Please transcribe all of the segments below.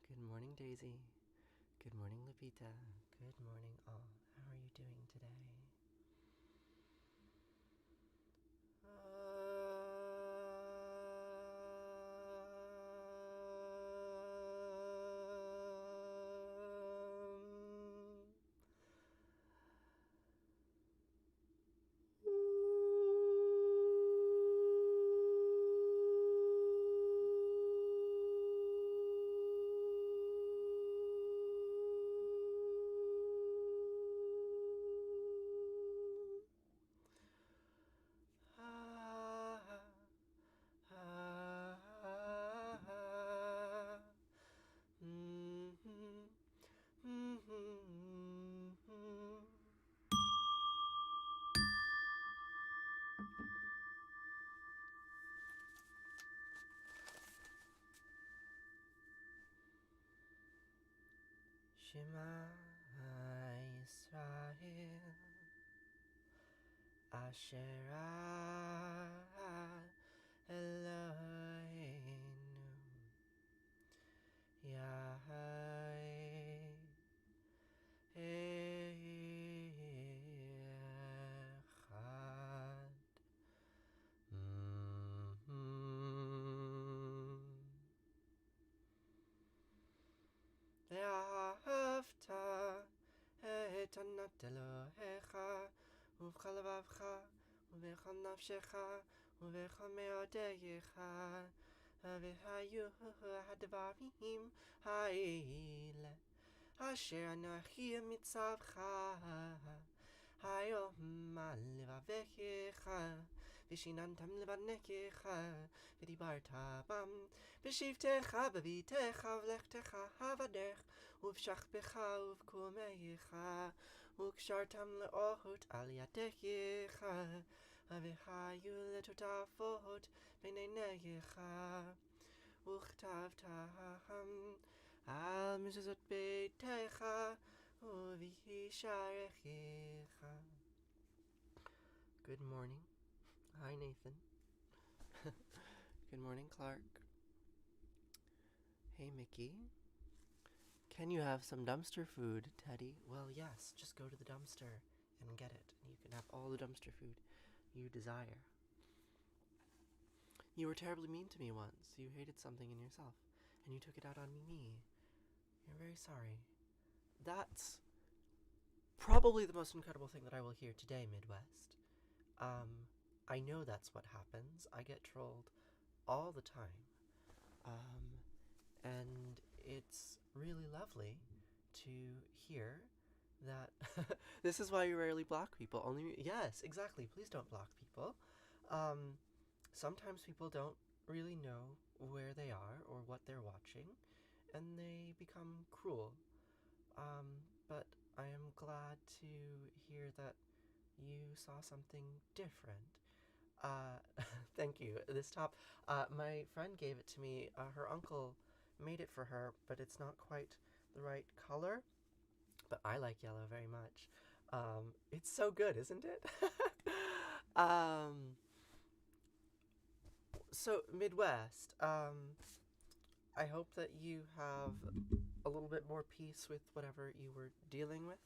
Good morning, Daisy. Good morning, Levita. Good morning, all. How are you doing today? Shema Yisrael Asher Eloheinu Yahweh Echad. ואהבת את ענת אלוהיך ובכל לבבך ובכל נפשך ובכל מאודך, והיו הדברים האלה אשר אנוכי מצווך היום על לבביך ושיננתם לבניך ודיברת בם בשבתך בביתך ובלכתך בדרך ובשכבך ובקומך וקשרתם לאות על ידיך והיו לטוטפות בין עיניך וכתבתם על מזוזות ביתך ובשעריך. Good morning. Hi, Nathan. Good morning, Clark. Hey, Mickey. Can you have some dumpster food, Teddy? Well, yes. Just go to the dumpster and get it. And you can have all the dumpster food you desire. You were terribly mean to me once. You hated something in yourself, and you took it out on me. You're very sorry. That's probably the most incredible thing that I will hear today, Midwest. I know that's what happens. I get trolled all the time. And it's really lovely to hear that this is why you rarely block people. Yes, exactly. Please don't block people. Sometimes people don't really know where they are or what they're watching, and they become cruel. But I am glad to hear that you saw something different. Thank you. This top, my friend gave it to me. Her uncle made it for her, but it's not quite the right color. But I like yellow very much. It's so good, isn't it? So Midwest, I hope that you have a little bit more peace with whatever you were dealing with.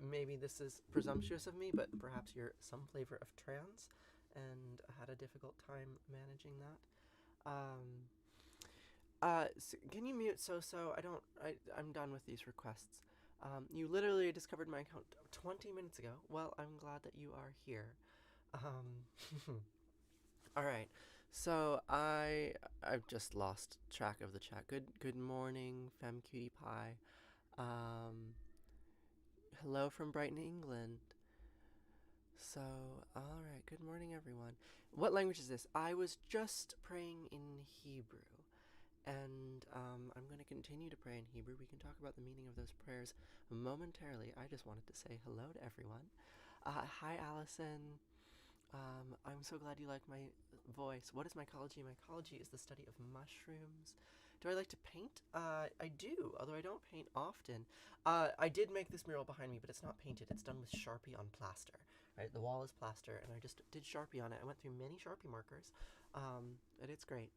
Maybe this is presumptuous of me, but perhaps you're some flavor of trans and had a difficult time managing that. So can you mute So? I'm done with these requests. You literally discovered my account 20 minutes ago. Well, I'm glad that you are here. All right. So I've just lost track of the chat. Good morning, Femme Cutie Pie. Hello from Brighton, England. So, all right. Good morning, everyone. What language is this? I was just praying in Hebrew, and I'm going to continue to pray in Hebrew. We can talk about the meaning of those prayers momentarily. I just wanted to say hello to everyone. Hi, Allison. I'm so glad you like my voice. What is mycology? Mycology is the study of mushrooms. Do I like to paint? I do, although I don't paint often. I did make this mural behind me, but it's not painted. It's done with Sharpie on plaster. Right, the wall is plaster, and I just did Sharpie on it. I went through many Sharpie markers, and it's great.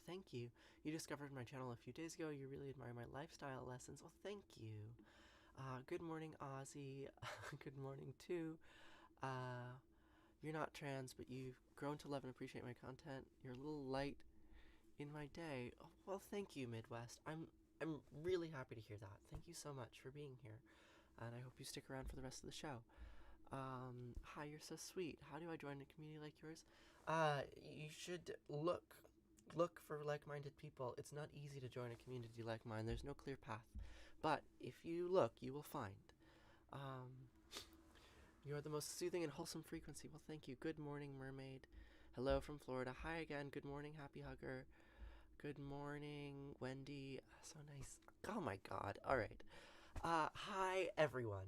Thank you. You discovered my channel a few days ago. You really admire my lifestyle lessons. Well, thank you. Good morning, Ozzy. Good morning, too. You're not trans, but you've grown to love and appreciate my content. You're a little light in my day. Oh, well, thank you, Midwest. I'm really happy to hear that. Thank you so much for being here, and I hope you stick around for the rest of the show. Hi, you're so sweet. How do I join a community like yours? You should look for like-minded people. It's not easy to join a community like mine. There's no clear path. But if you look, you will find. You're the most soothing and wholesome frequency. Well, thank you. Good morning, mermaid. Hello from Florida. Hi again. Good morning, happy hugger. Good morning, Wendy. So nice. Oh my god. All right. Hi, everyone.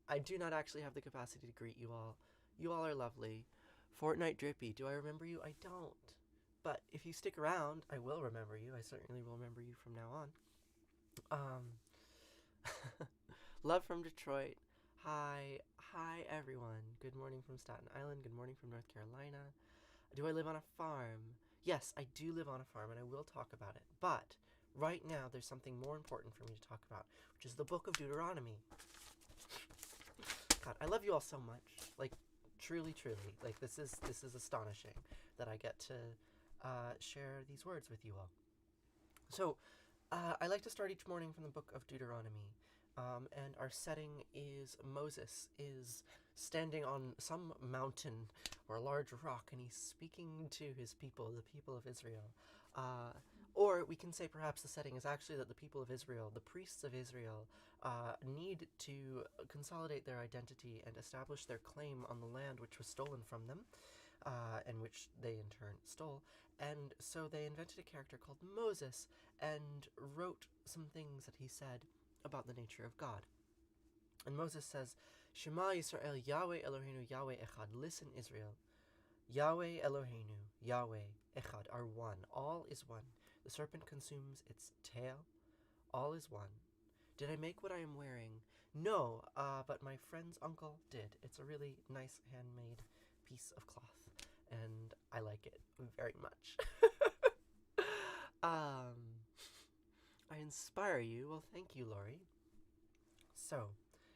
I do not actually have the capacity to greet you all. You all are lovely. Fortnite Drippy. Do I remember you? I don't. But if you stick around, I will remember you. I certainly will remember you from now on. Love from Detroit. Hi everyone. Good morning from Staten Island. Good morning from North Carolina. Do I live on a farm? Yes, I do live on a farm, and I will talk about it. But right now, there's something more important for me to talk about, which is the Book of Deuteronomy. God, I love you all so much. Like, truly. Like, this is astonishing that I get to share these words with you all. So, I like to start each morning from the Book of Deuteronomy. And our setting is Moses is standing on some mountain or a large rock, and he's speaking to his people, the people of Israel. Or we can say perhaps the setting is actually that the people of Israel, the priests of Israel, need to consolidate their identity and establish their claim on the land which was stolen from them, and which they in turn stole. And so they invented a character called Moses and wrote some things that he said about the nature of God. And Moses says, Shema Yisrael, Yahweh Eloheinu, Yahweh Echad. Listen, Israel. Yahweh Eloheinu, Yahweh Echad are one. All is one. The serpent consumes its tail. All is one. Did I make what I am wearing? No, but my friend's uncle did. It's a really nice handmade piece of cloth, and I like it very much. I inspire you. Well, thank you, Laurie. So,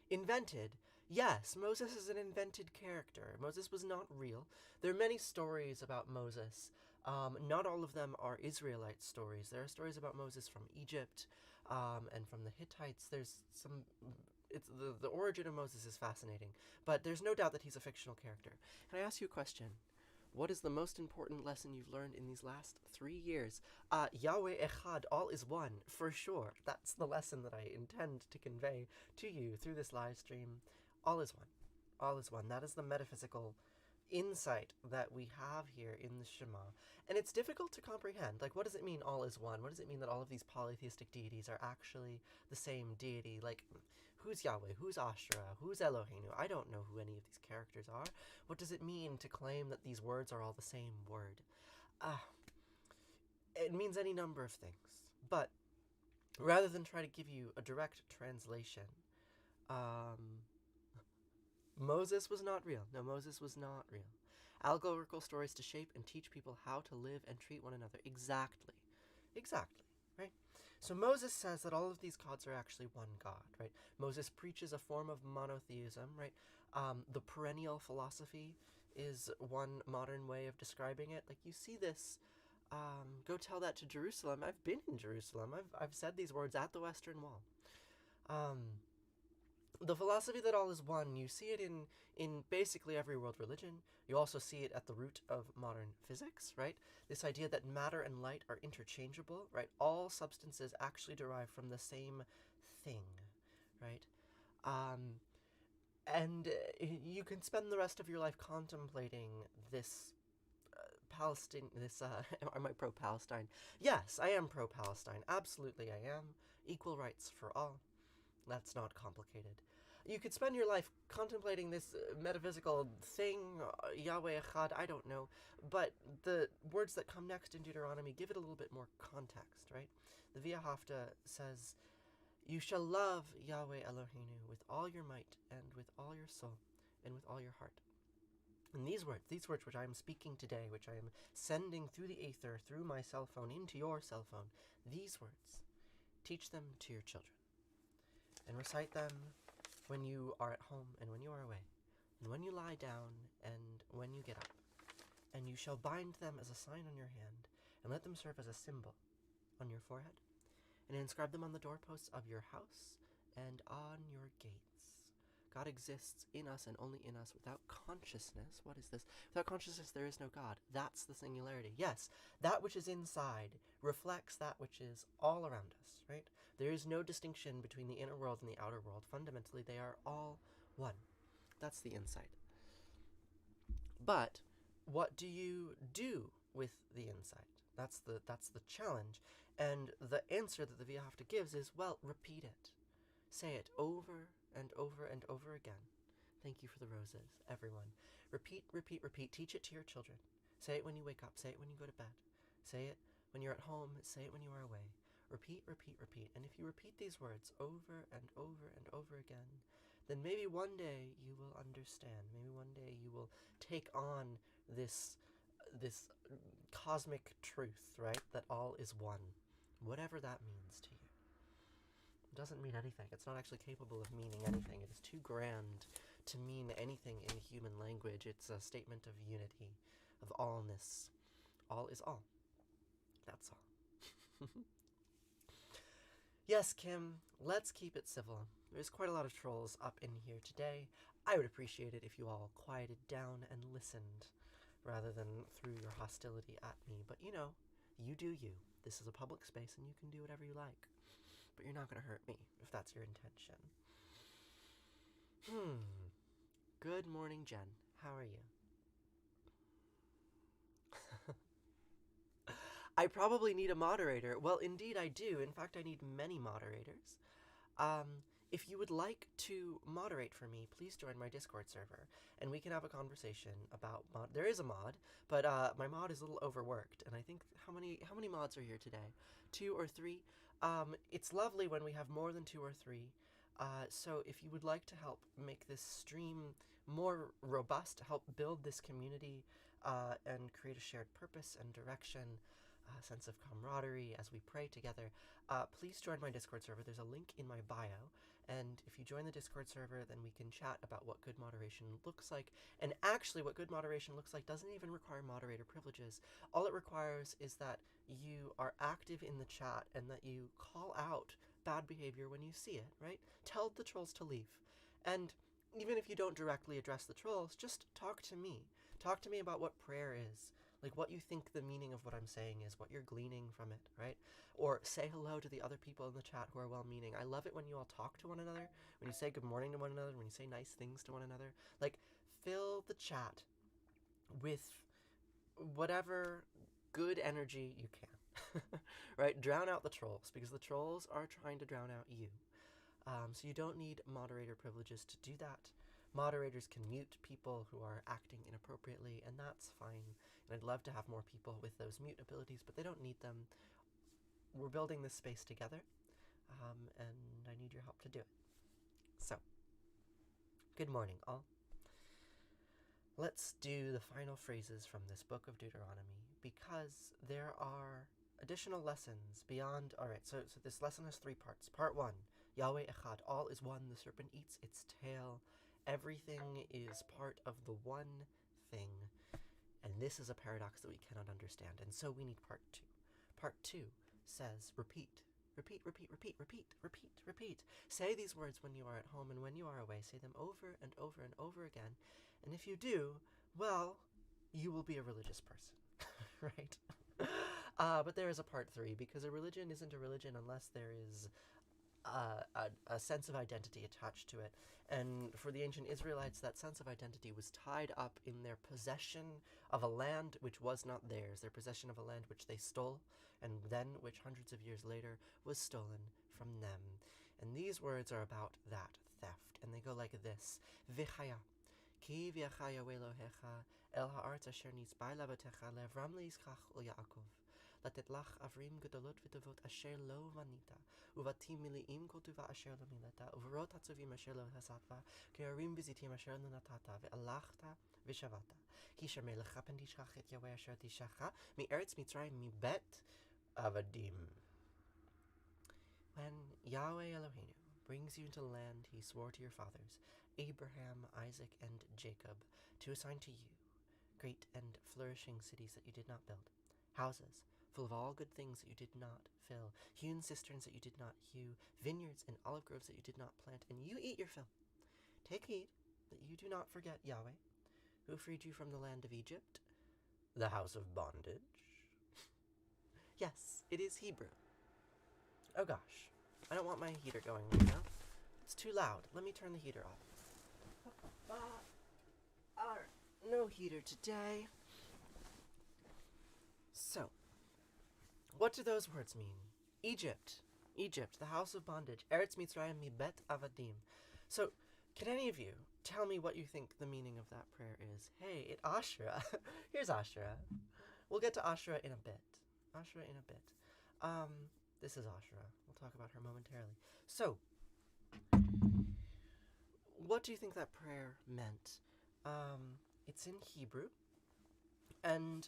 invented. Yes, Moses is an invented character. Moses was not real. There are many stories about Moses. Not all of them are Israelite stories. There are stories about Moses from Egypt and from the Hittites. There's some... It's the origin of Moses is fascinating, but there's no doubt that he's a fictional character. Can I ask you a question? What is the most important lesson you've learned in these last 3 years? Yahweh Echad, all is one, for sure. That's the lesson that I intend to convey to you through this live stream. All is one. All is one. That is the metaphysical insight that we have here in the Shema. And it's difficult to comprehend. Like, what does it mean, all is one? What does it mean that all of these polytheistic deities are actually the same deity? Like, who's Yahweh? Who's Asherah? Who's Eloheinu? I don't know who any of these characters are. What does it mean to claim that these words are all the same word? It means any number of things. But rather than try to give you a direct translation, Moses was not real. No, Moses was not real. Allegorical stories to shape and teach people how to live and treat one another. Exactly, right? So Moses says that all of these gods are actually one God, right? Moses preaches a form of monotheism, right? The perennial philosophy is one modern way of describing it. Like, you see this, go tell that to Jerusalem. I've been in Jerusalem. I've said these words at the Western Wall. The philosophy that all is one, you see it in basically every world religion. You also see it at the root of modern physics, right? This idea that matter and light are interchangeable, right? All substances actually derive from the same thing, right? And you can spend the rest of your life contemplating this Palestine, am I pro-Palestine? Yes, I am pro-Palestine. Absolutely I am. Equal rights for all. That's not complicated. You could spend your life contemplating this metaphysical thing, Yahweh Echad, I don't know, but the words that come next in Deuteronomy give it a little bit more context, right? The Via Hafta says, you shall love Yahweh Eloheinu with all your might and with all your soul and with all your heart. And these words which I am speaking today, which I am sending through the aether, through my cell phone, into your cell phone, these words, teach them to your children. And recite them when you are at home and when you are away, and when you lie down and when you get up. And you shall bind them as a sign on your hand, and let them serve as a symbol on your forehead, and inscribe them on the doorposts of your house and on your gates. God exists in us and only in us. Without consciousness, what is this? Without consciousness, there is no God. That's the singularity. Yes, that which is inside reflects that which is all around us, right? There is no distinction between the inner world and the outer world. Fundamentally, they are all one. That's the insight. But what do you do with the insight? That's the challenge. And the answer that the Vihafta gives is, well, repeat it. Say it over and over and over again. Thank you for the roses, everyone. Repeat, repeat, repeat. Teach it to your children. Say it when you wake up. Say it when you go to bed. Say it when you're at home. Say it when you are away. Repeat, repeat, repeat. And if you repeat these words over and over and over again, then maybe one day you will understand. Maybe one day you will take on this cosmic truth, right? That all is one. Whatever that means to you. It doesn't mean anything. It's not actually capable of meaning anything. It is too grand to mean anything in human language. It's a statement of unity, of allness. All is all. That's all. Yes, Kim, let's keep it civil. There's quite a lot of trolls up in here today. I would appreciate it if you all quieted down and listened, rather than threw your hostility at me. But you know, you do you. This is a public space and you can do whatever you like. But you're not going to hurt me, if that's your intention. Good morning, Jen. How are you? I probably need a moderator. Well, indeed I do. In fact, I need many moderators. If you would like to moderate for me, please join my Discord server, and we can have a conversation about mod. There is a mod, but my mod is a little overworked, and I think how many mods are here today? 2 or 3. It's lovely when we have more than 2 or 3. So if you would like to help make this stream more robust, help build this community, and create a shared purpose and direction, a sense of camaraderie as we pray together, please join my Discord server. There's a link in my bio, and if you join the Discord server, then we can chat about what good moderation looks like. And actually, what good moderation looks like doesn't even require moderator privileges. All it requires is that you are active in the chat and that you call out bad behavior when you see it, right? Tell the trolls to leave. And even if you don't directly address the trolls, just talk to me. Talk to me about what prayer is. Like what you think the meaning of what I'm saying is, what you're gleaning from it, right? Or say hello to the other people in the chat who are well-meaning. I love it when you all talk to one another, when you say good morning to one another, when you say nice things to one another. Like, fill the chat with whatever good energy you can, right? Drown out the trolls, because the trolls are trying to drown out you. So you don't need moderator privileges to do that. Moderators can mute people who are acting inappropriately, and that's fine. And I'd love to have more people with those mute abilities, but they don't need them. We're building this space together, and I need your help to do it. So, good morning, all. Let's do the final phrases from this Book of Deuteronomy, because there are additional lessons beyond. Alright, so this lesson has 3 parts. Part 1, Yahweh Echad, all is one, the serpent eats its tail. Everything is part of the one thing, and this is a paradox that we cannot understand, and so we need part 2. Part 2 says, repeat, repeat, repeat, repeat, repeat, repeat, repeat. Say these words when you are at home and when you are away. Say them over and over and over again, and if you do, well, you will be a religious person, right? But there is a part 3, because a religion isn't a religion unless there is a sense of identity attached to it. And for the ancient Israelites, that sense of identity was tied up in their possession of a land which was not theirs, their possession of a land which they stole, and then which hundreds of years later was stolen from them. And these words are about that theft, and they go like this: Vichaya, ki viachaya Elohecha el ha'arz asher nitzbai labatecha levram leischach ul Yaakov, לתת לך עברים גדולות וטובות אשר לא בנית, ובתים מלאים כל טובה אשר לא מילאת, וברות עצובים אשר לא הסרת, כהרים וזיתים אשר לא נטעת, והלכת ושבת. כי שמר לך פן תשכח את יהוה אשר תשכחה, מארץ מצרים מבית עבדים. When Yahweh Eloheinu brings you into the land he swore to your fathers, Abraham, Isaac, and Jacob, to assign to you great and flourishing cities that you did not build, houses full of all good things that you did not fill, hewn cisterns that you did not hew, vineyards and olive groves that you did not plant, and you eat your fill. Take heed that you do not forget Yahweh, who freed you from the land of Egypt, the house of bondage. Yes, it is Hebrew. Oh gosh, I don't want my heater going right now. It's too loud. Let me turn the heater off. No heater today. So, what do those words mean? Egypt, the house of bondage. Eretz Mitzrayim mi bet avadim. So, can any of you tell me what you think the meaning of that prayer is? Hey, Asherah. Here's Asherah. We'll get to Asherah in a bit. This is Asherah. We'll talk about her momentarily. So, what do you think that prayer meant? It's in Hebrew, and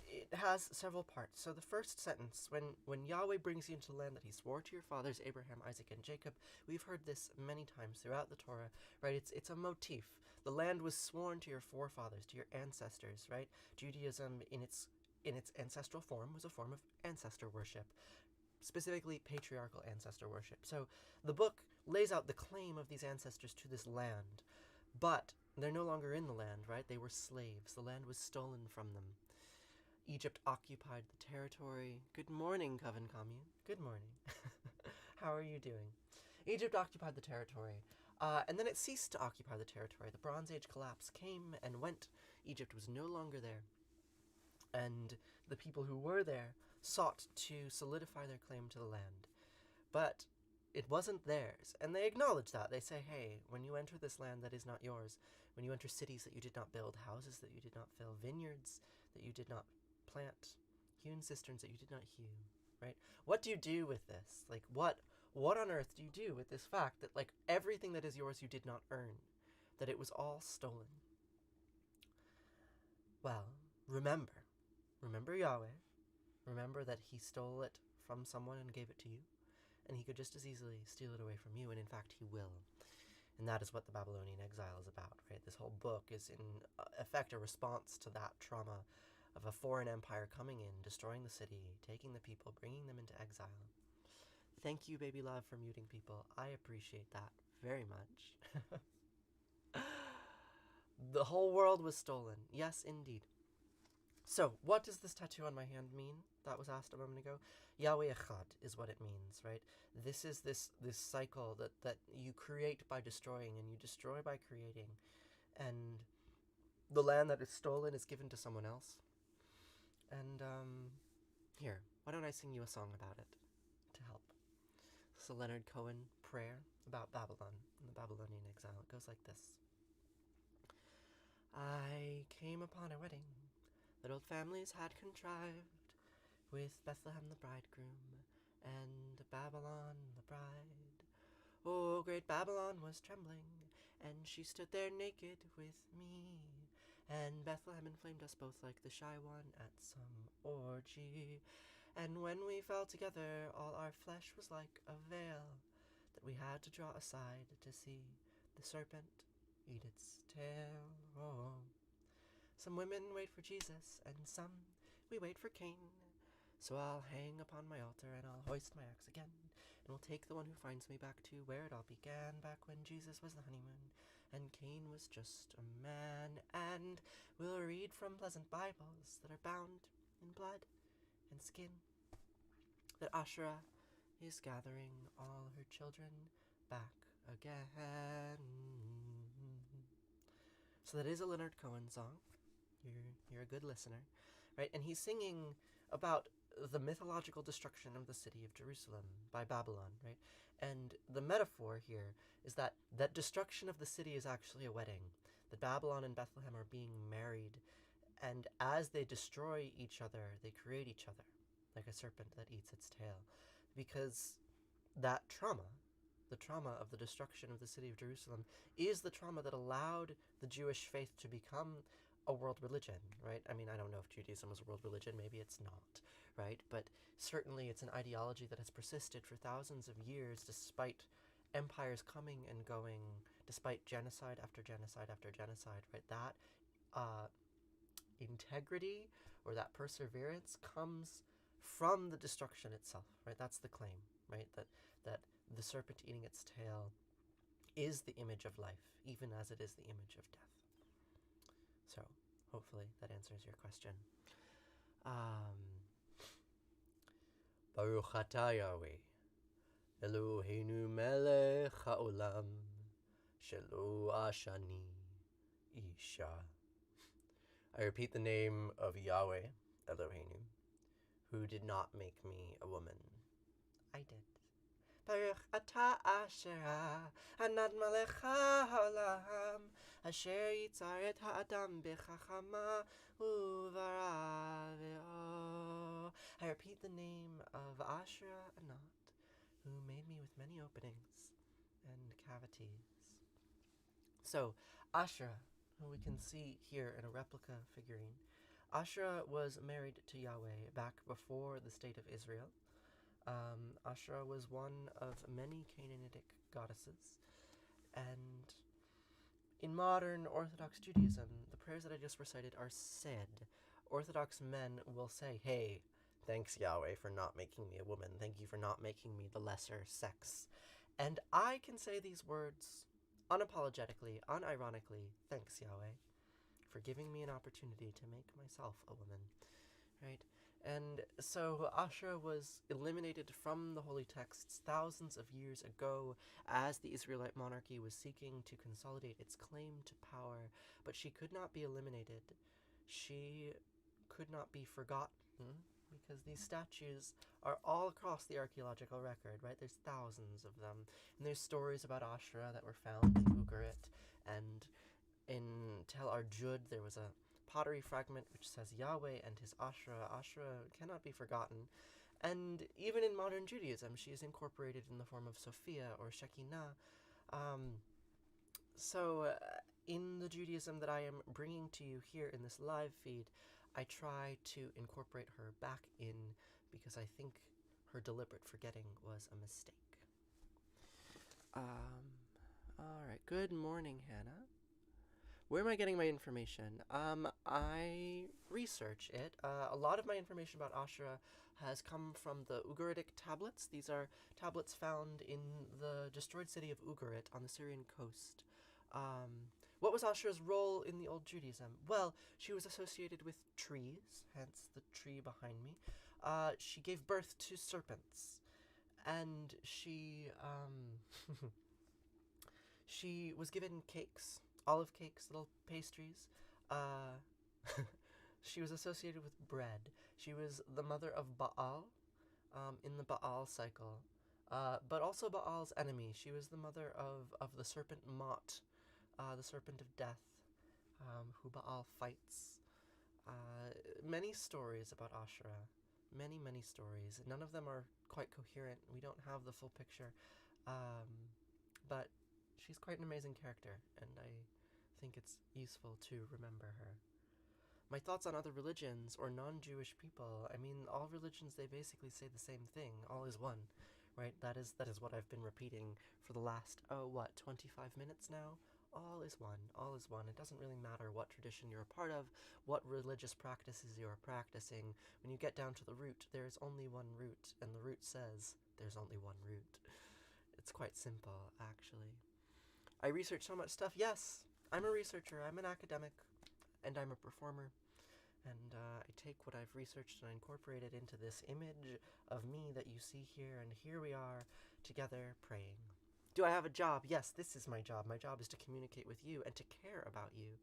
it has several parts. So the first sentence, when Yahweh brings you into the land that he swore to your fathers, Abraham, Isaac, and Jacob, we've heard this many times throughout the Torah, right? It's a motif. The land was sworn to your forefathers, to your ancestors, right? Judaism, in its ancestral form, was a form of ancestor worship, specifically patriarchal ancestor worship. So the book lays out the claim of these ancestors to this land, but they're no longer in the land, right? They were slaves. The land was stolen from them. Egypt occupied the territory. Good morning, Coven Commune. Good morning. How are you doing? Egypt occupied the territory, and then it ceased to occupy the territory. The Bronze Age collapse came and went. Egypt was no longer there. And the people who were there sought to solidify their claim to the land. But it wasn't theirs, and they acknowledge that. They say, hey, when you enter this land that is not yours, when you enter cities that you did not build, houses that you did not fill, vineyards that you did not plant, hewn cisterns that you did not hew, right? What do you do with this? Like, what on earth do you do with this fact that, like, everything that is yours you did not earn, that it was all stolen? Well, remember Yahweh. Remember that he stole it from someone and gave it to you, and he could just as easily steal it away from you, and in fact he will. And that is what the Babylonian Exile is about, right? This whole book is in effect a response to that trauma of a foreign empire coming in, destroying the city, taking the people, bringing them into exile. Thank you, Baby Love, for muting people. I appreciate that very much. The whole world was stolen. Yes, indeed. So, what does this tattoo on my hand mean? That was asked a moment ago. Yahweh Echad is what it means, right? This is this cycle that you create by destroying, and you destroy by creating. And the land that is stolen is given to someone else. And, here, why don't I sing you a song about it to help? This is a Leonard Cohen prayer about Babylon and the Babylonian exile. It goes like this. I came upon a wedding that old families had contrived, with Bethlehem the bridegroom, and Babylon the bride. Oh, great Babylon was trembling, and she stood there naked with me, and Bethlehem inflamed us both like the shy one at some orgy. And when we fell together, all our flesh was like a veil that we had to draw aside to see the serpent eat its tail. Oh. Some women wait for Jesus, and some we wait for Cain. So I'll hang upon my altar, and I'll hoist my axe again, and will take the one who finds me back to where it all began, back when Jesus was the honeymoon, and Cain was just a man. And we'll read from pleasant Bibles that are bound in blood and skin, that Asherah is gathering all her children back again. So that is a Leonard Cohen song. You're a good listener, right? And he's singing about the mythological destruction of the city of Jerusalem by Babylon, right? And the metaphor here is that destruction of the city is actually a wedding, that Babylon and Bethlehem are being married, and as they destroy each other, they create each other. like a serpent that eats its tail. Because that trauma, the trauma of the destruction of the city of Jerusalem, is the trauma that allowed the Jewish faith to become a world religion, right? I mean, I don't know if Judaism was a world religion, maybe it's not, right? But certainly it's an ideology that has persisted for thousands of years despite empires coming and going, despite genocide after genocide after genocide, right? That integrity or that perseverance comes from the destruction itself, right? That's the claim, right? That the serpent eating its tail is the image of life, even as it is the image of death. So, hopefully that answers your question. Baruch atah Yahweh, Eloheinu melech haolam, shelo ashani isha. I repeat the name of Yahweh, Eloheinu, who did not make me a woman. I did. Baruch atah Asherah, Anad melech haolam, Asher yitzar et ha'adam bechachama uvara ve'or. I repeat the name of Asherah Anat, who made me with many openings and cavities. So, Asherah, who we can see here in a replica figurine, Asherah was married to Yahweh back before the state of Israel. Asherah was one of many Canaanitic goddesses, and in modern Orthodox Judaism, the prayers that I just recited are said. Orthodox men will say, hey, thanks Yahweh for not making me a woman. Thank you for not making me the lesser sex. And I can say these words unapologetically, unironically, thanks Yahweh for giving me an opportunity to make myself a woman, right? And so Asherah was eliminated from the holy texts thousands of years ago as the Israelite monarchy was seeking to consolidate its claim to power, but she could not be eliminated. She could not be forgotten because these statues are all across the archaeological record, right? There's thousands of them. And there's stories about Asherah that were found in Ugarit, and in Tel Arjud there was a pottery fragment which says Yahweh and his Asherah. Asherah cannot be forgotten. And even in modern Judaism, she is incorporated in the form of Sophia or Shekinah. In the Judaism that I am bringing to you here in this live feed, I try to incorporate her back in because I think her deliberate forgetting was a mistake. All right. Good morning, Hannah. Where am I getting my information? I research it. A lot of my information about Asherah has come from the Ugaritic tablets. These are tablets found in the destroyed city of Ugarit on the Syrian coast. What was Asherah's role in the old Judaism? Well, she was associated with trees, hence the tree behind me. She gave birth to serpents, and she she was given cakes. Olive cakes, little pastries. She was associated with bread. She was the mother of Baal in the Baal cycle, but also Baal's enemy. She was the mother of the serpent Mot, the serpent of death, who Baal fights. Many stories about Asherah. Many, many stories. None of them are quite coherent. We don't have the full picture. But she's quite an amazing character, and I think it's useful to remember her. My thoughts on other religions or non-Jewish people, I mean, all religions, they basically say the same thing. All is one, right? That is what I've been repeating for the last, 25 minutes now? All is one. All is one. It doesn't really matter what tradition you're a part of, what religious practices you're practicing. When you get down to the root, there is only one root, and the root says there's only one root. It's quite simple, actually. I research so much stuff. Yes, I'm a researcher. I'm an academic, and I'm a performer. And I take what I've researched and I incorporate it into this image of me that you see here. And here we are together praying. Do I have a job? Yes, this is my job. My job is to communicate with you and to care about you.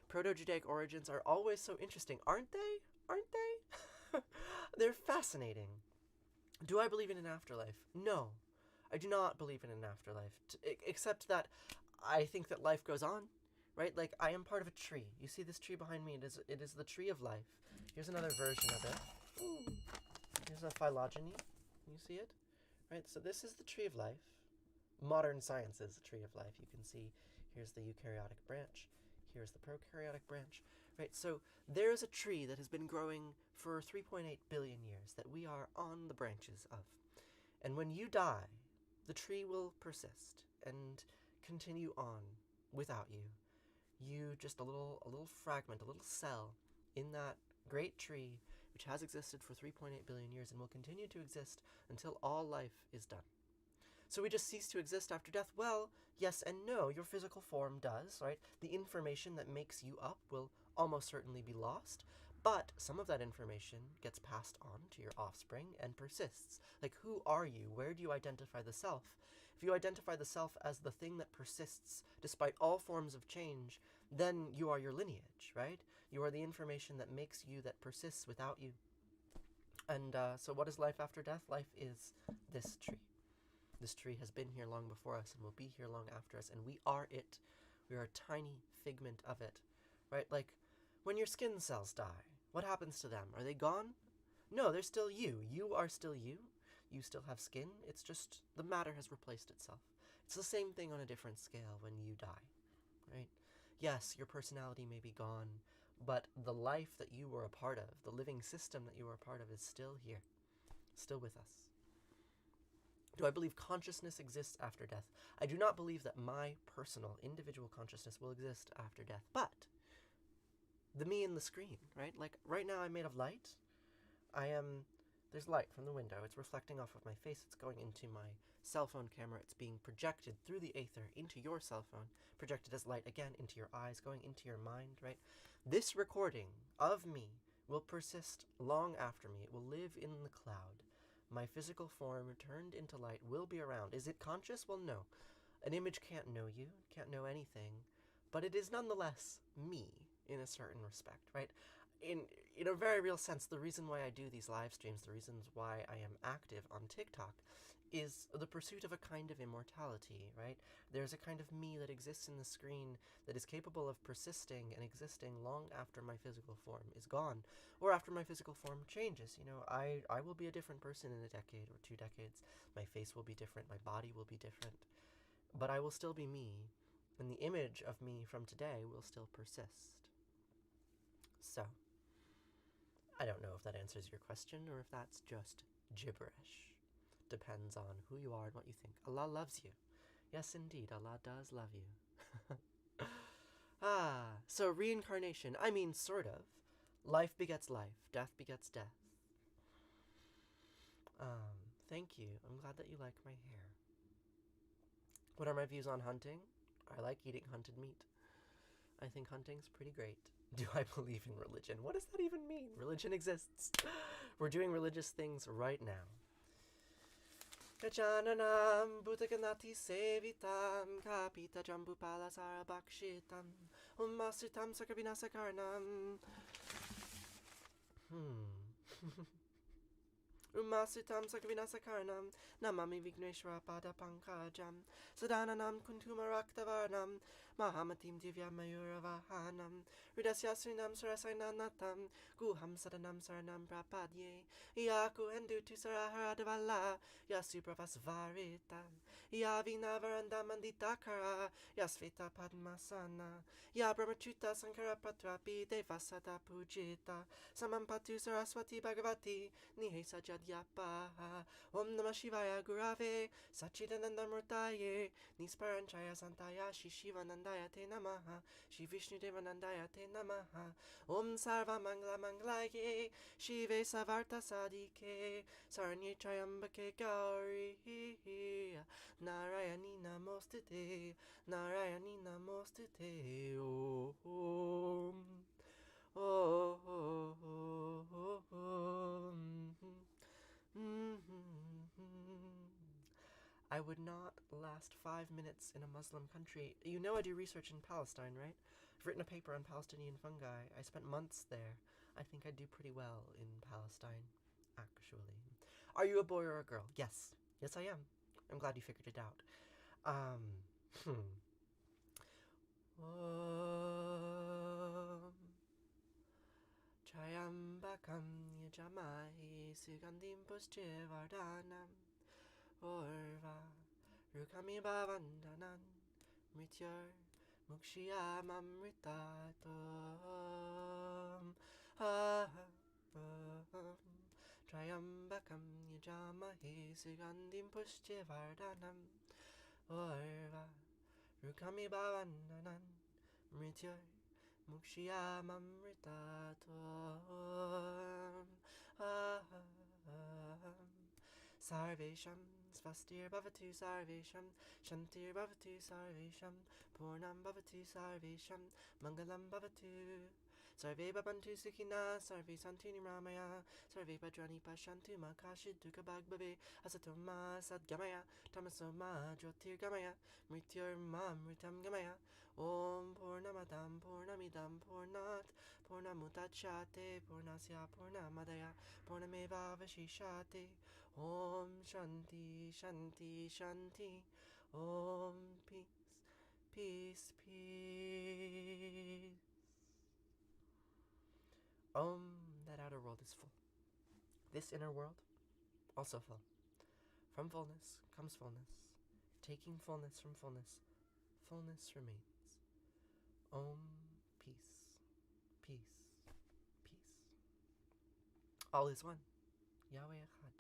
Proto-Judaic origins are always so interesting, aren't they? Aren't they? They're fascinating. Do I believe in an afterlife? No, I do not believe in an afterlife, except that I think that life goes on, right? Like, I am part of a tree. You see this tree behind me? It is the tree of life. Here's another version of it. Ooh. Here's a phylogeny. Can you see it? Right, so this is the tree of life. Modern science is the tree of life. You can see here's the eukaryotic branch. Here's the prokaryotic branch. Right, so there's a tree that has been growing for 3.8 billion years that we are on the branches of. And when you die, the tree will persist and continue on without you. You just a little fragment, a little cell in that great tree which has existed for 3.8 billion years and will continue to exist until all life is done. So we just cease to exist after death? Well, yes and no. Your physical form does, right? The information that makes you up will almost certainly be lost, but some of that information gets passed on to your offspring and persists. Like, who are you? Where do you identify the self? If you identify the self as the thing that persists despite all forms of change, then you are your lineage, right? You are the information that makes you, that persists without you. And so what is life after death? Life is this tree. This tree has been here long before us and will be here long after us, and we are it. We are a tiny figment of it, right? Like, when your skin cells die, what happens to them? Are they gone? No, they're still you. You are still you. You still have skin. It's just the matter has replaced itself. It's the same thing on a different scale when you die, right? Yes, your personality may be gone, but the life that you were a part of, the living system that you were a part of, is still here, still with us. Do I believe consciousness exists after death? I do not believe that my personal, individual consciousness will exist after death, but the me in the screen, right? Like, right now I'm made of light. There's light from the window. It's reflecting off of my face. It's going into my cell phone camera. It's being projected through the aether into your cell phone, projected as light again into your eyes, going into your mind, right? This recording of me will persist long after me. It will live in the cloud. My physical form turned into light will be around. Is it conscious? Well, no. An image can't know you, can't know anything, but it is nonetheless me in a certain respect, right? In a very real sense, the reason why I do these live streams, the reasons why I am active on TikTok, is the pursuit of a kind of immortality, right? There's a kind of me that exists in the screen that is capable of persisting and existing long after my physical form is gone, or after my physical form changes. You know, I will be a different person in a decade or 2 decades. My face will be different, my body will be different, but I will still be me, and the image of me from today will still persist. So, I don't know if that answers your question or if that's just gibberish. Depends on who you are and what you think. Allah loves you. Yes, indeed, Allah does love you. So reincarnation. I mean, sort of. Life begets life. Death begets death. Thank you. I'm glad that you like my hair. What are my views on hunting? I like eating hunted meat. I think hunting's pretty great. Do I believe in religion? What does that even mean? Religion exists. We're doing religious things right now. Gajananam Bhudaganati Sevitam Kapita Jambupala Sarabakshitam Ummasutam Sakabinasakarnam Ummasutam Sakabinasakarnam Namami Vigneshwara Pada Pankajam Sadananam Kuntumaraktavarnam Mahamatim Divya Mayuravahanam Ridasyasunam Sarasainanatam Guham Sadanam Saranam Prapadye Yaku Endutu Saraharadavala Yasupravasvarita Yavina Varandamandita Yasveta Padmasana Yabramachuta Sankara Patrapi Devasata Pujita Samampatu Saraswati Bhagavati Nihesa Jadyapa Om Namah Shivaya Gurave Sachidanandamurtaye Nisparanchaya Santaya Shishivanandaya Te Namaha Shri Vishnu Devanandaya Te Namaha Om Sarva Mangla Manglaye Shive Savarta Sadike Saranye Trayambake Gauri Narayani Namostite Narayani Namostite Om I would not last 5 minutes in a Muslim country. You know I do research in Palestine, right? I've written a paper on Palestinian fungi. I spent months there. I think I do pretty well in Palestine, actually. Are you a boy or a girl? Yes. Yes, I am. I'm glad you figured it out. Triambakam yajamahi sugandim pushche vardhanam orva rukami bhavandanan mrityur mukshiyam amritatom Triambakam yajamahi sugandim pushche vardhanam orva rukami bhavandanan mrityur Mukshiyam amritatom Sarvesham Svastir Bhavatu Sarvesham Shantir Bhavatu Sarvesham Purnam Bhavatu Sarvesham Mangalam Bhavatu Sarve Bhavantu Sukhina Sarve Santu Niramaya Sarve Bhadrani Pashantu Makashid Dukhabag Bhave Asatoma Sadgamaya Tamasoma Jyotirgamaya Mrityur Mamritam Gamaya Om Purnamadam Purnamidam Purnat Purnamudachyate Purnasya Purnamadaya Purnameva Vashishate Om Shanti Shanti Shanti Om Peace Peace Peace Om, that outer world is full. This inner world also full. From fullness comes fullness. Taking fullness from fullness, fullness remains. Om, peace, peace, peace. All is one. Yahweh Echad.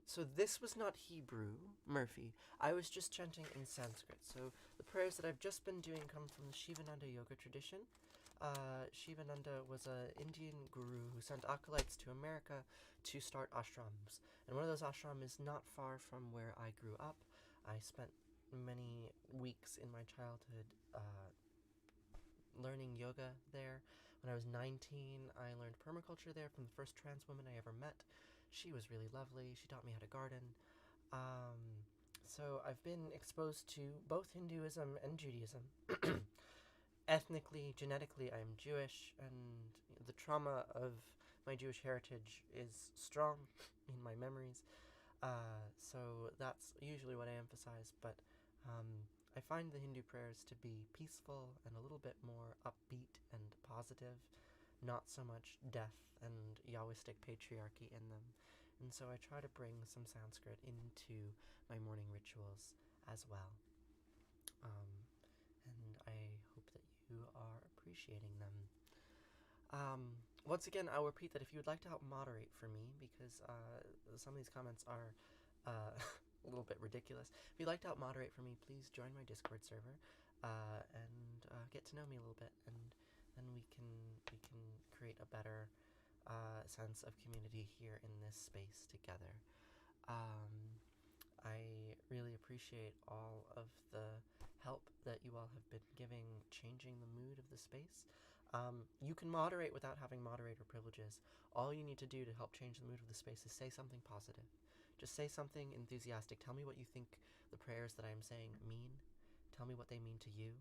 So this was not Hebrew, Murphy. I was just chanting in Sanskrit. So the prayers that I've just been doing come from the Shivananda yoga tradition. Shivananda was an Indian guru who sent acolytes to America to start ashrams. And one of those ashrams is not far from where I grew up. I spent many weeks in my childhood learning yoga there. When I was 19, I learned permaculture there from the first trans woman I ever met. She was really lovely. She taught me how to garden. So I've been exposed to both Hinduism and Judaism. Ethnically, genetically, I'm Jewish, and the trauma of my Jewish heritage is strong in my memories. So that's usually what I emphasize, but I find the Hindu prayers to be peaceful and a little bit more upbeat and positive, not so much death and Yahwistic patriarchy in them. And so I try to bring some Sanskrit into my morning rituals as well. And I hope that you are appreciating them. Once again, I'll repeat that if you would like to help moderate for me, because some of these comments are a little bit ridiculous. If you'd like to help moderate for me, please join my Discord server and get to know me a little bit, and then we can create a better sense of community here in this space together. I really appreciate all of the help that you all have been giving changing the mood of the space. You can moderate without having moderator privileges. All you need to do to help change the mood of the space is say something positive. Just say something enthusiastic. Tell me what you think the prayers that I'm saying mean. Tell me what they mean to you.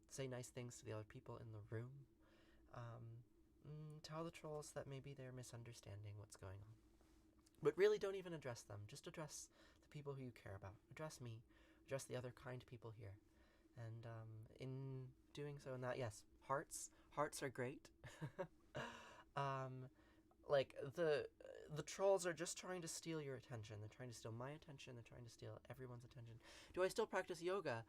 Say nice things to the other people in the room. Tell the trolls that maybe they're misunderstanding what's going on. But really don't even address them. Just address the people who you care about. Address me. Address the other kind people here. And in doing so, yes, hearts are great. Like the trolls are just trying to steal your attention. They're trying to steal my attention. They're trying to steal everyone's attention. Do I still practice yoga?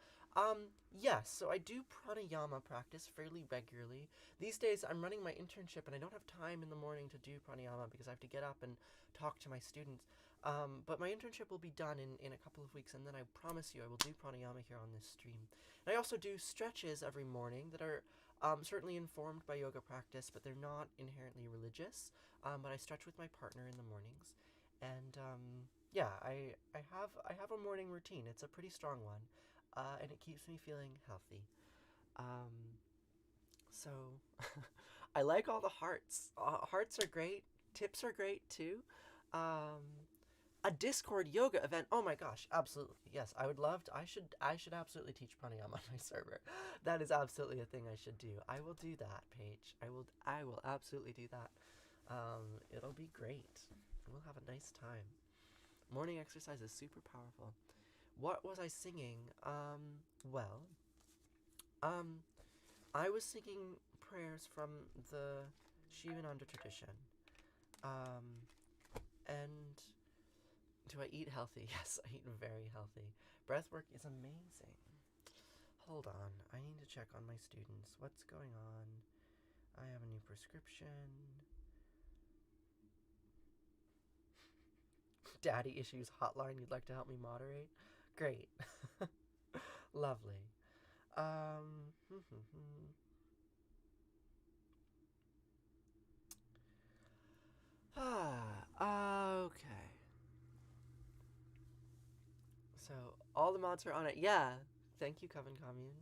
Yes. So I do pranayama practice fairly regularly. These days I'm running my internship and I don't have time in the morning to do pranayama because I have to get up and talk to my students. But my internship will be done in a couple of weeks, and then I promise you I will do pranayama here on this stream. And I also do stretches every morning that are certainly informed by yoga practice, but they're not inherently religious. But I stretch with my partner in the mornings, and I have a morning routine. It's a pretty strong one, and it keeps me feeling healthy. So I like all the hearts. Hearts are great. Tips are great too. A Discord yoga event. Oh my gosh, absolutely. Yes, I would love to. I should absolutely teach pranayama on my server. That is absolutely a thing I should do. I will do that, Paige. I will absolutely do that. It'll be great. We'll have a nice time. Morning exercise is super powerful. What was I singing? I was singing prayers from the Shivananda tradition. And do I eat healthy? Yes, I eat very healthy. Breathwork is amazing. Hold on, I need to check on my students. What's going on? I have a new prescription. Daddy Issues Hotline, you'd like to help me moderate? Great. Lovely. Okay. So, all the mods are on it. Yeah. Thank you, Coven Commune.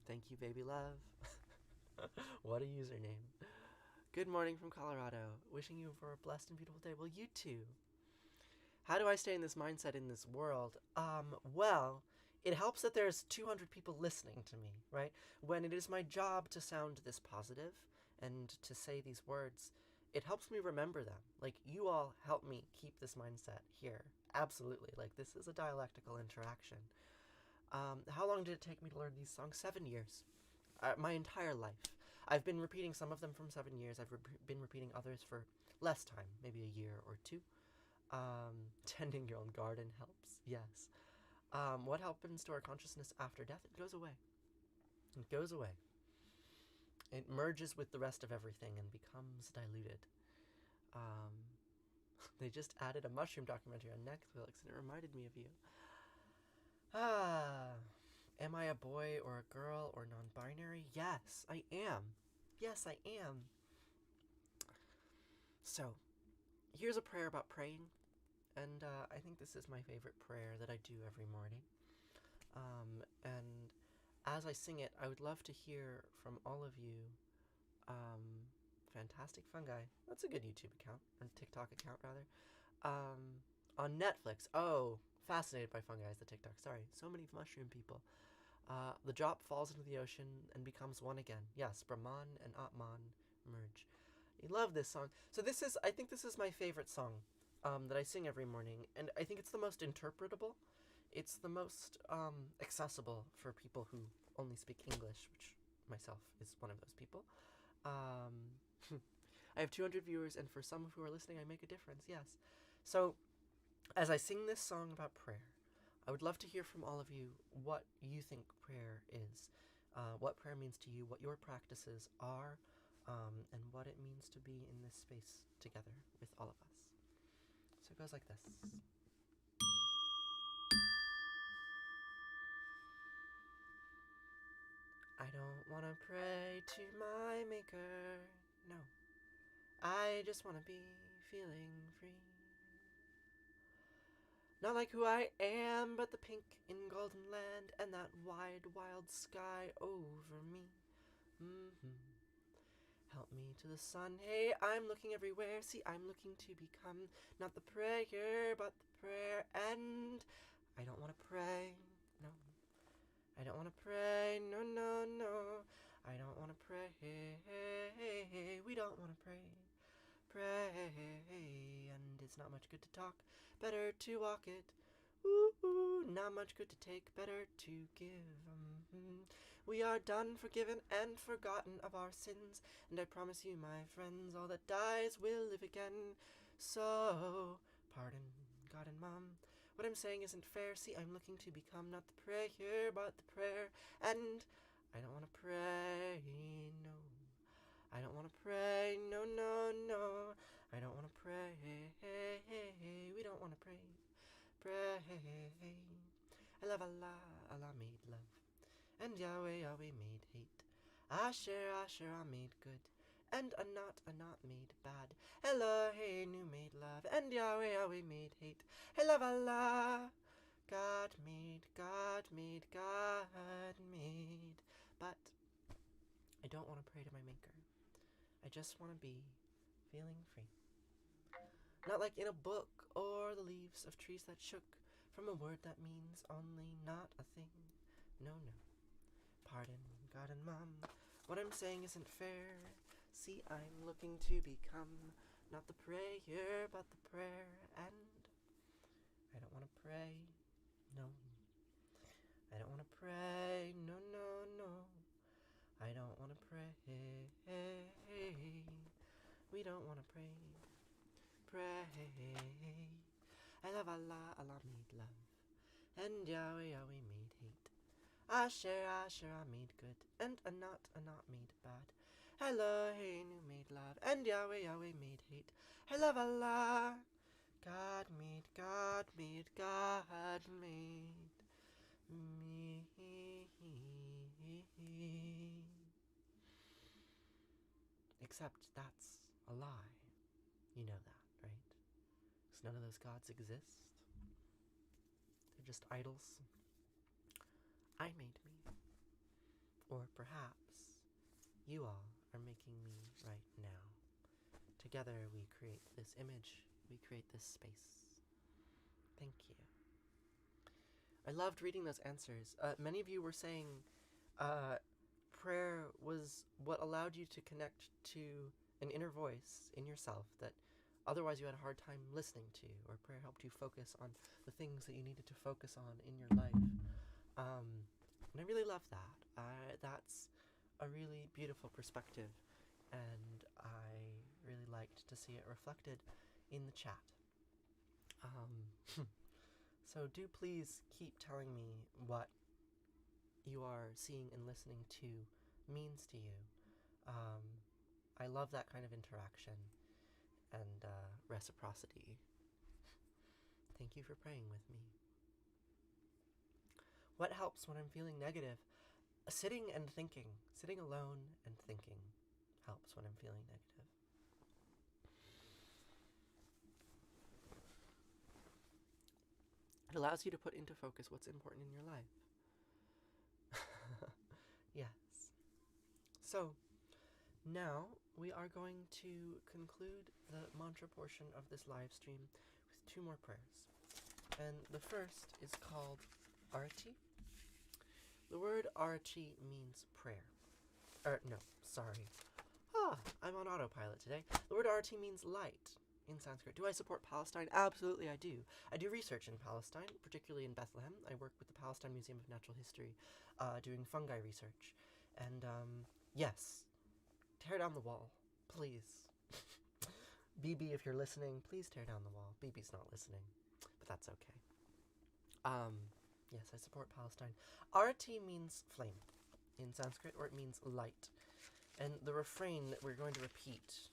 Thank you, Baby Love. What a username. Good morning from Colorado. Wishing you for a blessed and beautiful day. Well, you too. How do I stay in this mindset in this world? Well, it helps that there's 200 people listening to me, right? When it is my job to sound this positive and to say these words, it helps me remember them. Like, you all help me keep this mindset here. Absolutely. Like, this is a dialectical interaction. How long did it take me to learn these songs? 7 years. My entire life. I've been repeating some of them from 7 years. I've been repeating others for less time, maybe a year or two. Tending your own garden helps, yes. What happens to our consciousness after death? It goes away. It goes away. It merges with the rest of everything and becomes diluted. They just added a mushroom documentary on Netflix and it reminded me of you. Am I a boy or a girl or non-binary? Yes, I am. Yes, I am. So, here's a prayer about praying. And I think this is my favorite prayer that I do every morning. And as I sing it, I would love to hear from all of you. Fantastic Fungi. That's a good YouTube account, or TikTok account, rather. On Netflix. Oh, Fascinated by Fungi is the TikTok. Sorry, so many mushroom people. The drop falls into the ocean and becomes one again. Yes, Brahman and Atman merge. I love this song. So I think this is my favorite song. That I sing every morning, and I think it's the most interpretable. It's the most accessible for people who only speak English, which myself is one of those people. I have 200 viewers, and for some who are listening, I make a difference, yes. So, as I sing this song about prayer, I would love to hear from all of you what you think prayer is, what prayer means to you, what your practices are, and what it means to be in this space together with all of us. So it goes like this. I don't want to pray to my maker, no. I just want to be feeling free. Not like who I am, but the pink in golden land and that wide, wild sky over me. Help me to the sun, hey, I'm looking everywhere. See, I'm looking to become not the prayer, but the prayer. And I don't want to pray, no. I don't want to pray, no, no, no. I don't want to pray, we don't want to pray. And it's not much good to talk, better to walk it. Ooh, not much good to take, better to give. We are done, forgiven, and forgotten of our sins, and I promise you, my friends, all that dies will live again. So, pardon, God and Mom, what I'm saying isn't fair. See, I'm looking to become not the prayer, but the prayer, and I don't want to pray, no. I don't want to pray, no, no, no. I don't want to pray, we don't want to pray. I love Allah, Allah made love, and Yahweh, Yahweh made hate. Asher, Asher, I made good, and Anat made bad. Elohenu made love, and Yahweh, Yahweh made hate. I love Allah, God made, God made, God made. But I don't want to pray to my maker. I just want to be feeling free. Not like in a book or the leaves of trees that shook from a word that means only not a thing. No, no. Pardon, God and Mom, what I'm saying isn't fair. See, I'm looking to become not the prayer, but the prayer. And I don't want to pray, no. I don't want to pray, no, no, no. I don't want to pray. We don't want to pray. Pray. I love Allah, Allah made love. And Yahweh, Yahweh made hate. Asher, Asher, I made good. And Anat, Anat made bad. Eloheinu made love. And Yahweh, Yahweh made hate. I love Allah. God made, God made, God made me. Except that's a lie. You know that, right? Because none of those gods exist. They're just idols. I made me. Or perhaps you all are making me right now. Together we create this image. We create this space. Thank you. I loved reading those answers. Many of you were saying prayer was what allowed you to connect to an inner voice in yourself that otherwise you had a hard time listening to, or prayer helped you focus on the things that you needed to focus on in your life. And I really love that. That's a really beautiful perspective, and I really liked to see it reflected in the chat. So do please keep telling me what you are seeing and listening to means to you. I love that kind of interaction and reciprocity. Thank you for praying with me. What helps when I'm feeling negative? Sitting and thinking. Sitting alone and thinking helps when I'm feeling negative. It allows you to put into focus what's important in your life. Yes. So, now we are going to conclude the mantra portion of this live stream with 2 more prayers. And the first is called Arati. The word Arati means prayer. I'm on autopilot today. The word Arati means light in Sanskrit. Do I support Palestine? Absolutely I do. I do research in Palestine, particularly in Bethlehem. I work with the Palestine Museum of Natural History, doing fungi research. And, yes, tear down the wall, please. BB, if you're listening, please tear down the wall. BB's not listening, but that's okay. Yes, I support Palestine. Arati means flame in Sanskrit, or it means light. And the refrain that we're going to repeat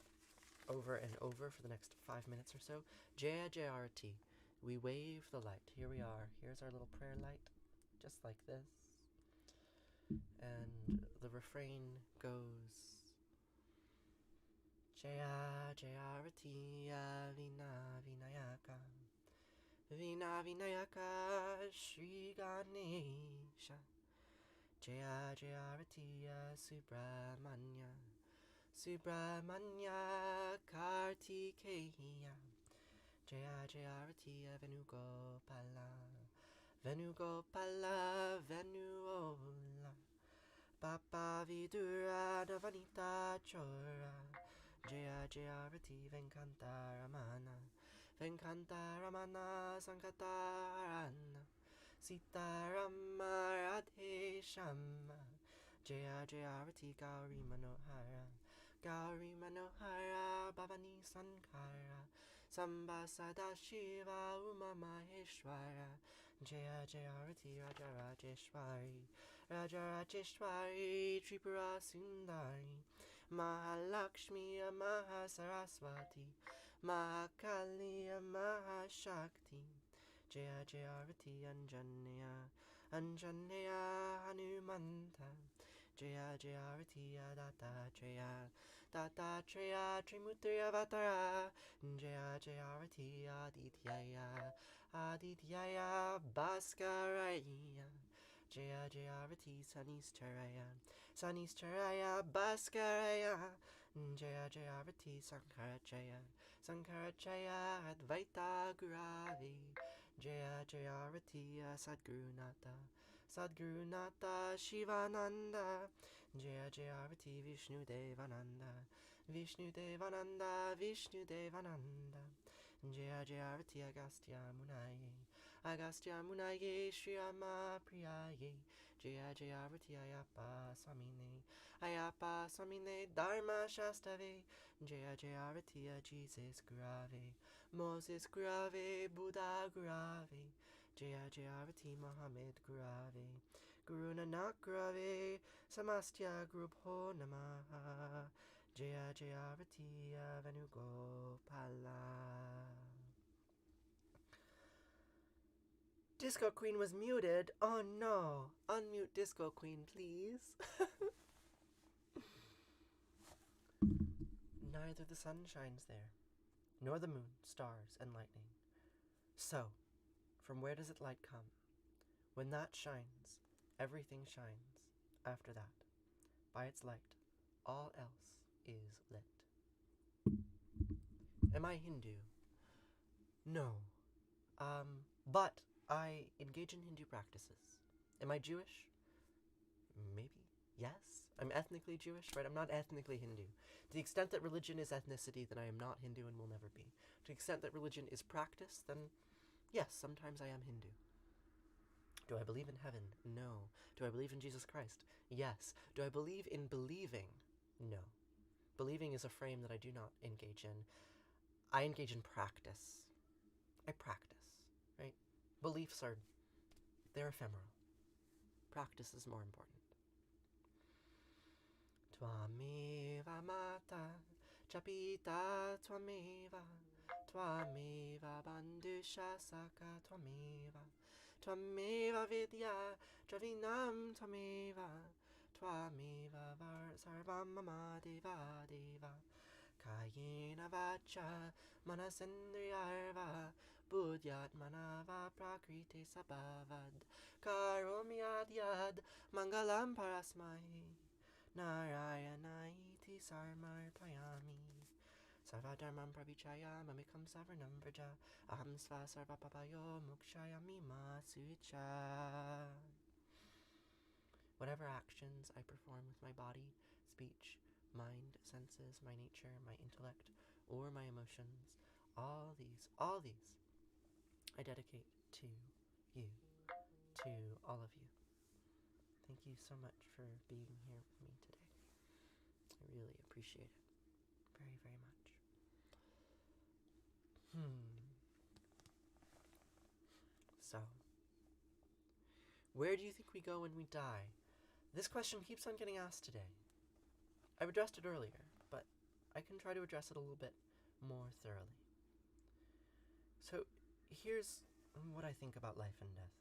over and over for the next 5 minutes or so, Jaya Jaya Arati, we wave the light. Here we are. Here's our little prayer light, just like this. And the refrain goes, Jaya Jaya Arati Vina Vinayaka Vina Vinayaka Shri Ganesha Jaya Jaya Arati Subramanya Subramanya Kartikeya Jaya Jaya Arati Venugopala Venugopala Venuola Papa Vidura Navanita Chora Jaya Jaya Arati Venkanta Ramana Venkanta Ramana Sankatarana Sita Rama Radhe Shama Jaya Jaya Arati Gauri Manohara Gauri Manohara Bhavani Sankara Samba Sadashiva Uma Maheshwara Jaya Jaya Arati Raja Rajeshwari Raja Rajeshwari Tripura Sundari Mahalakshmi Mahasaraswati Mahakali Mahashakti Jaya Jaya Arati Anjaneya Anjaneya Hanumanta Jaya Jaya Arati Dattatreya Dattatreya Trimutriya Vatara Jaya Jaya Arati Adityaya Adityaya Bhaskaraya Jaya Jaya Arati Sanistaraya Sanistaraya Bhaskaraya Jaya Jaya Arati Sankaracaya Sankaracaya Advaita Guravi Jaya Jaya Arati Sadgurunata Sadgurunata Shivananda Jaya Jaya Arati Vishnu Devananda Vishnu Devananda Vishnu Devananda Jaya Jaya Arati Agastya Munaye Agastya Munaye Shriyama Priyaye Jaya Jaya Rati Ayapa Swamine Ayapa Swamine Dharma Shastave Jaya Jaya Ratiya Jesus Gurave Moses Gurave Buddha Gurave Jaya Jaya Rati Muhammad Gurave Guru Nanak Gurave Samastya Gurubho Namaha Jaya Jaya Ratiya Venugopala. Disco Queen was muted. Oh no. Unmute Disco Queen, please. Neither the sun shines there, nor the moon, stars, and lightning. So, from where does its light come? When that shines, everything shines. After that, by its light, all else is lit. Am I Hindu? No. But I engage in Hindu practices. Am I Jewish? Maybe. Yes. I'm ethnically Jewish, right? I'm not ethnically Hindu. To the extent that religion is ethnicity, then I am not Hindu and will never be. To the extent that religion is practice, then yes, sometimes I am Hindu. Do I believe in heaven? No. Do I believe in Jesus Christ? Yes. Do I believe in believing? No. Believing is a frame that I do not engage in. I engage in practice. I practice, right? Beliefs they're ephemeral. Practice is more important. Twameva mata, chapita twameva, twameva bandusha saka twameva, twameva vidya, travinam twameva, twameva sarvam mama deva deva, kayena vacha, manasendriyarva, budyat manava prakriti sabhavad, karomi adyad, mangalam parasmai. Narayanaiti sarmarpayami Sarvadharmam pravichaya mamikam savarnam vraja Aham sva sarvapapayo mukshayami masucha. Whatever actions I perform with my body, speech, mind, senses, my nature, my intellect, or my emotions, all these, I dedicate to you, to all of you. Thank you so much for being here with me today. I really appreciate it. Very, very much. So, where do you think we go when we die? This question keeps on getting asked today. I've addressed it earlier, but I can try to address it a little bit more thoroughly. So, here's what I think about life and death.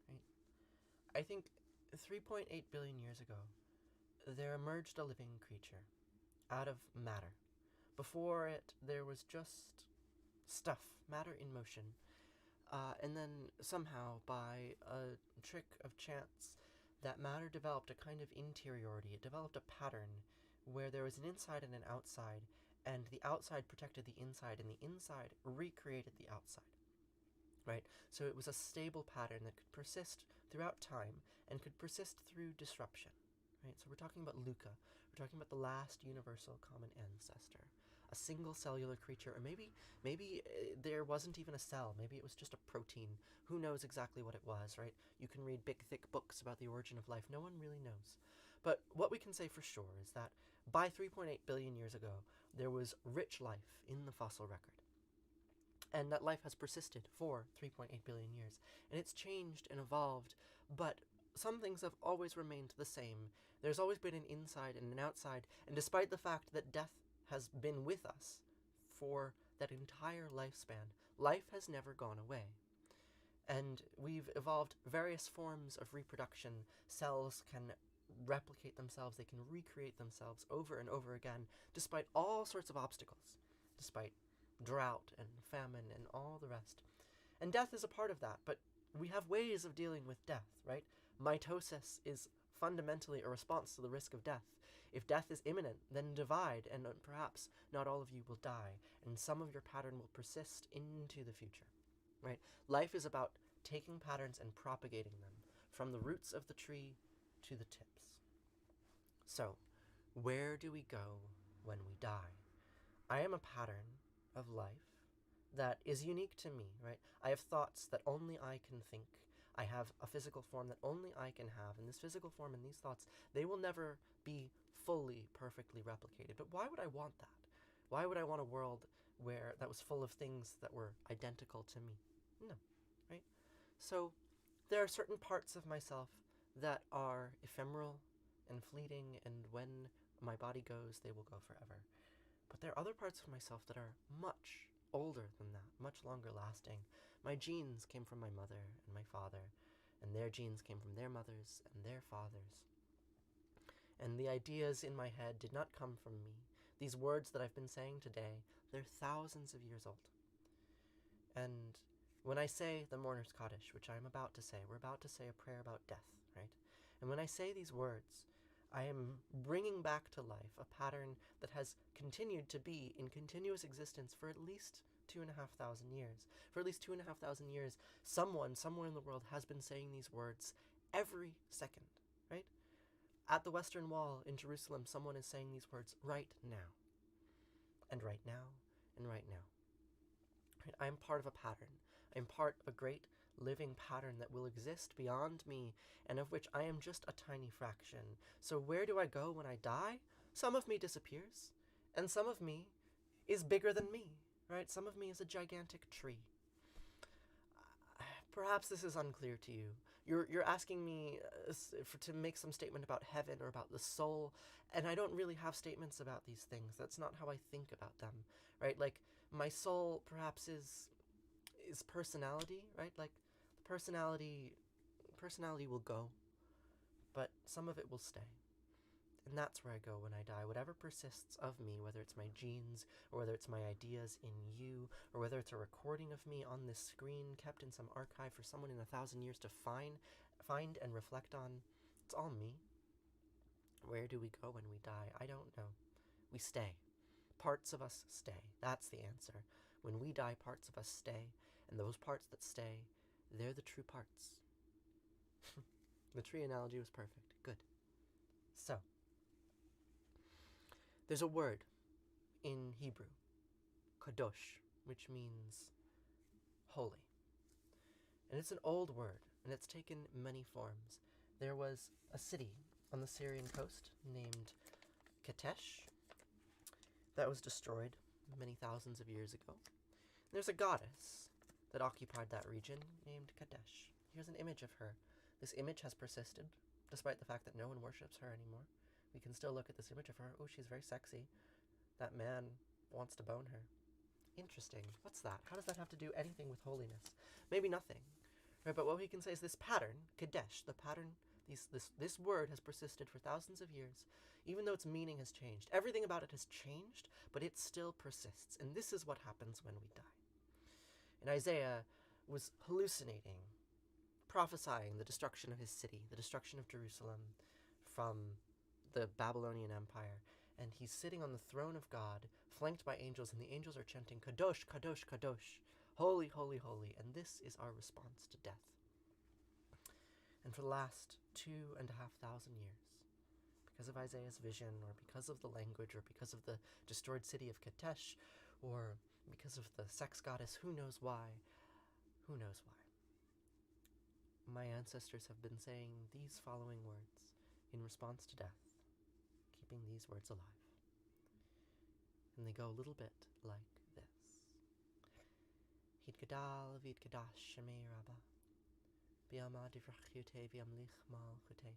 Right? I think 3.8 billion years ago, there emerged a living creature out of matter. Before it, there was just stuff, matter in motion. And then somehow, by a trick of chance, that matter developed a kind of interiority. It developed a pattern where there was an inside and an outside, and the outside protected the inside, and the inside recreated the outside. Right? So it was a stable pattern that could persist throughout time and could persist through disruption. Right? So we're talking about Luca. We're talking about the last universal common ancestor. A single cellular creature, or maybe there wasn't even a cell. Maybe it was just a protein. Who knows exactly what it was, right? You can read big, thick books about the origin of life. No one really knows. But what we can say for sure is that by 3.8 billion years ago, there was rich life in the fossil record. And that life has persisted for 3.8 billion years. And it's changed and evolved, but some things have always remained the same. There's always been an inside and an outside, and despite the fact that death has been with us for that entire lifespan, life has never gone away. And we've evolved various forms of reproduction. Cells can replicate themselves, they can recreate themselves over and over again, despite all sorts of obstacles, despite drought and famine and all the rest. And death is a part of that, but we have ways of dealing with death, right? Mitosis is fundamentally a response to the risk of death. If death is imminent, then divide, and perhaps not all of you will die, and some of your pattern will persist into the future, right? Life is about taking patterns and propagating them from the roots of the tree to the tips. So, where do we go when we die? I am a pattern of life that is unique to me, right? I have thoughts that only I can think. I have a physical form that only I can have, and this physical form and these thoughts, they will never be fully, perfectly replicated. But why would I want that? Why would I want a world where that was full of things that were identical to me? No, right? So there are certain parts of myself that are ephemeral and fleeting, and when my body goes, they will go forever. But there are other parts of myself that are much older than that, much longer lasting. My genes came from my mother and my father, and their genes came from their mothers and their fathers. And the ideas in my head did not come from me. These words that I've been saying today, they're thousands of years old. And when I say the Mourner's Kaddish, which I'm about to say, we're about to say a prayer about death, right? And when I say these words, I am bringing back to life a pattern that has continued to be in continuous existence for at least 2,500 years. For at least 2,500 years, someone, somewhere in the world, has been saying these words every second, right? At the Western Wall in Jerusalem, someone is saying these words right now. And right now, and right now. Right? I am part of a pattern. I am part of a great living pattern that will exist beyond me, and of which I am just a tiny fraction. So where do I go when I die? Some of me disappears, and some of me is bigger than me, right? Some of me is a gigantic tree. Perhaps this is unclear to you. You're asking me to make some statement about heaven or about the soul, and I don't really have statements about these things. That's not how I think about them, right? Like, my soul perhaps is personality, right? Like, personality will go, but some of it will stay. And that's where I go when I die. Whatever persists of me, whether it's my genes, or whether it's my ideas in you, or whether it's a recording of me on this screen kept in some archive for someone in 1,000 years to find and reflect on, it's all me. Where do we go when we die? I don't know. We stay. Parts of us stay. That's the answer. When we die, parts of us stay, and those parts that stay, they're the true parts. The tree analogy was perfect. Good. So, there's a word in Hebrew, kadosh, which means holy. And it's an old word, and it's taken many forms. There was a city on the Syrian coast named Kadesh that was destroyed many thousands of years ago. There's a goddess that occupied that region named Kadesh. Here's an image of her. This image has persisted, despite the fact that no one worships her anymore. We can still look at this image of her. Oh, she's very sexy. That man wants to bone her. Interesting. What's that? How does that have to do anything with holiness? Maybe nothing. Right, but what we can say is this pattern, Kadesh, the pattern, this word has persisted for thousands of years, even though its meaning has changed. Everything about it has changed, but it still persists. And this is what happens when we die. And Isaiah was hallucinating, prophesying the destruction of his city, the destruction of Jerusalem from the Babylonian Empire. And he's sitting on the throne of God, flanked by angels, and the angels are chanting, Kadosh, Kadosh, Kadosh, holy, holy, holy. And this is our response to death. And for the last 2,500 years, because of Isaiah's vision, or because of the language, or because of the destroyed city of Kadesh, or because of the sex goddess, who knows why, who knows why, my ancestors have been saying these following words in response to death, keeping these words alive. And they go a little bit like this. Hid gadal vid gadash shemei rabba. Biama divrachute viamlich mal chute.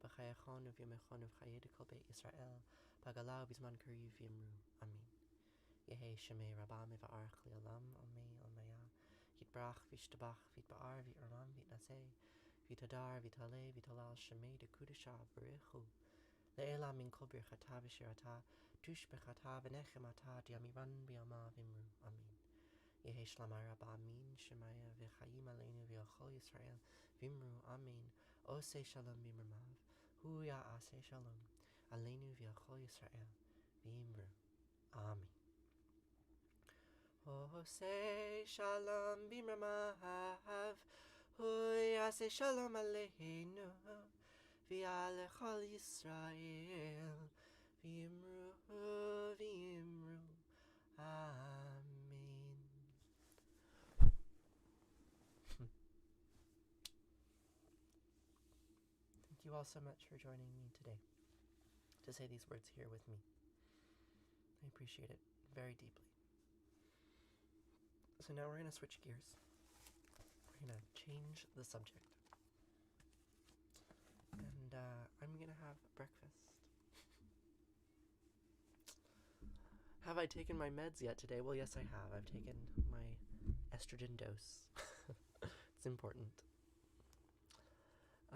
Bachayachon uviamechon uvchayedikol be Israel. Pagalau bizman kuri viamru. Amin. Yehe shemei rabba mevaarach li'olam omei olmaya. Yitbrach vishtabach vitbaar vi'olam vitnaseh. Vitadar vitale vitalal shemei de kudusha berichu. Le'ela min kol birchata v'shirata. Tush bechata v'nechemata diamiran bi'ama vimru. Amin. Yehe shlamai rabba amin shemaya v'chayim aleinu v'yochol Yisrael vimru. Amin. Ose shalom bimramav. Hu ya'aseh shalom aleinu v'yochol Yisrael vimru. Amin. Ose shalom bimramav. Hu ya'aseh shalom aleinu v'yalechol Yisrael v'imru, v'imru. Amen. you all so much for joining me today to say these words here with me. I appreciate it very deeply. So now we're going to switch gears. We're going to change the subject. And I'm going to have breakfast. Have I taken my meds yet today? Well, yes, I have. I've taken my estrogen dose. It's important.